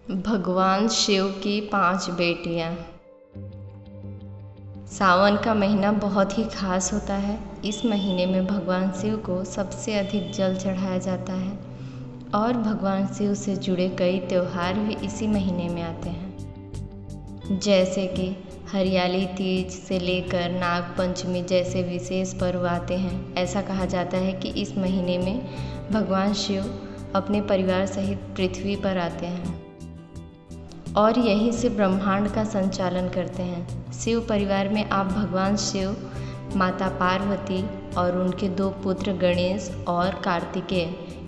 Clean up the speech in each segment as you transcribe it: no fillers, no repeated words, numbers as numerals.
भगवान शिव की 5 बेटियां। सावन का महीना बहुत ही खास होता है। इस महीने में भगवान शिव को सबसे अधिक जल चढ़ाया जाता है और भगवान शिव से जुड़े कई त्यौहार भी इसी महीने में आते हैं, जैसे कि हरियाली तीज से लेकर नाग पंचमी जैसे विशेष पर्व आते हैं। ऐसा कहा जाता है कि इस महीने में भगवान शिव अपने परिवार सहित पृथ्वी पर आते हैं और यहीं से ब्रह्मांड का संचालन करते हैं। शिव परिवार में आप भगवान शिव, माता पार्वती और उनके 2 पुत्र गणेश और कार्तिकेय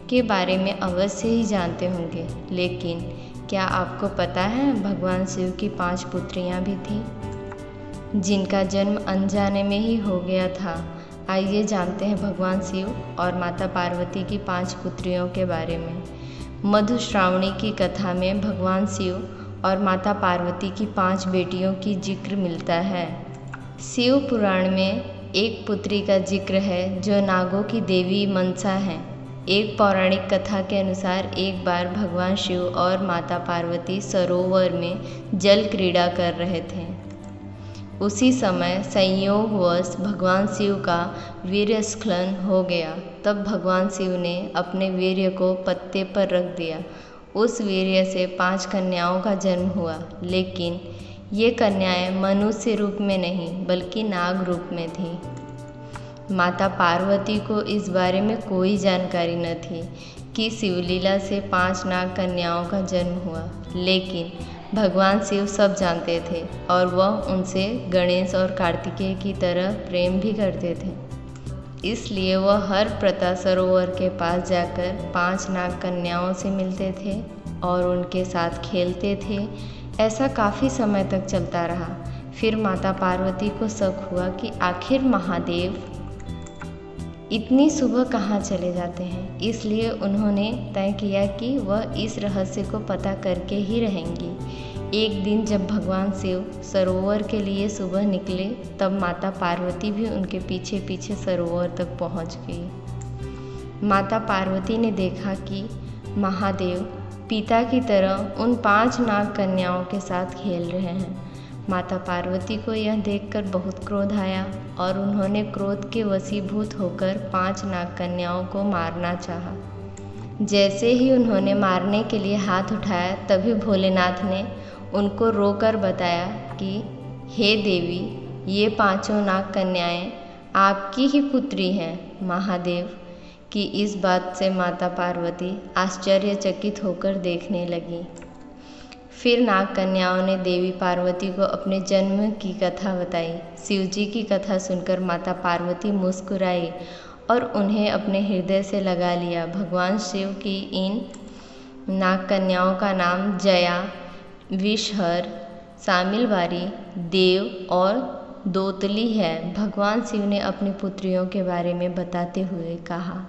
के बारे में अवश्य ही जानते होंगे, लेकिन क्या आपको पता है भगवान शिव की 5 पुत्रियां भी थीं जिनका जन्म अनजाने में ही हो गया था। आइए जानते हैं भगवान शिव और माता पार्वती की 5 पुत्रियों के बारे में। मधुश्रावणी की कथा में भगवान शिव और माता पार्वती की 5 बेटियों की जिक्र मिलता है। शिव पुराण में एक पुत्री का जिक्र है जो नागों की देवी मनसा है। एक पौराणिक कथा के अनुसार एक बार भगवान शिव और माता पार्वती सरोवर में जल क्रीड़ा कर रहे थे। उसी समय संयोगवश भगवान शिव का वीर्यस्खलन हो गया। तब भगवान शिव ने अपने वीर्य को पत्ते पर रख दिया। उस वीर्य से 5 कन्याओं का जन्म हुआ, लेकिन ये कन्याएं मनुष्य रूप में नहीं बल्कि नाग रूप में थीं। माता पार्वती को इस बारे में कोई जानकारी न थी कि शिवलीला से 5 नाग कन्याओं का जन्म हुआ, लेकिन भगवान शिव सब जानते थे और वह उनसे गणेश और कार्तिकेय की तरह प्रेम भी करते थे। इसलिए वह हर प्रता सरोवर के पास जाकर 5 नाग कन्याओं से मिलते थे और उनके साथ खेलते थे। ऐसा काफ़ी समय तक चलता रहा। फिर माता पार्वती को शक हुआ कि आखिर महादेव इतनी सुबह कहाँ चले जाते हैं। इसलिए उन्होंने तय किया कि वह इस रहस्य को पता करके ही रहेंगी। एक दिन जब भगवान शिव सरोवर के लिए सुबह निकले, तब माता पार्वती भी उनके पीछे पीछे सरोवर तक पहुंच गई। माता पार्वती ने देखा कि महादेव पिता की तरह उन 5 नाग कन्याओं के साथ खेल रहे हैं। माता पार्वती को यह देखकर बहुत क्रोध आया और उन्होंने क्रोध के वशीभूत होकर 5 नाग कन्याओं को मारना चाहा। जैसे ही उन्होंने मारने के लिए हाथ उठाया, तभी भोलेनाथ ने उनको रोकर बताया कि हे देवी, ये 5 नाग कन्याएं आपकी ही पुत्री हैं। महादेव की इस बात से माता पार्वती आश्चर्यचकित होकर देखने लगी। फिर नाग कन्याओं ने देवी पार्वती को अपने जन्म की कथा बताई। शिवजी की कथा सुनकर माता पार्वती मुस्कुराई और उन्हें अपने हृदय से लगा लिया। भगवान शिव की इन नाग कन्याओं का नाम जया, विषहर, सामिलवारी, देव और दोतली है। भगवान शिव ने अपनी पुत्रियों के बारे में बताते हुए कहा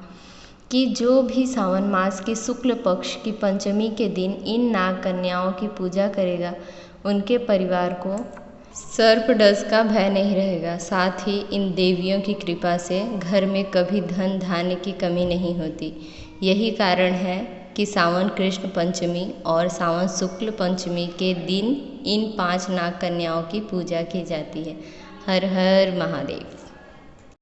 कि जो भी सावन मास के शुक्ल पक्ष की पंचमी के दिन इन नाग कन्याओं की पूजा करेगा, उनके परिवार को सर्पदंश का भय नहीं रहेगा। साथ ही इन देवियों की कृपा से घर में कभी धन धान्य की कमी नहीं होती। यही कारण है कि सावन कृष्ण पंचमी और सावन शुक्ल पंचमी के दिन इन 5 नाग कन्याओं की पूजा की जाती है। हर हर महादेव।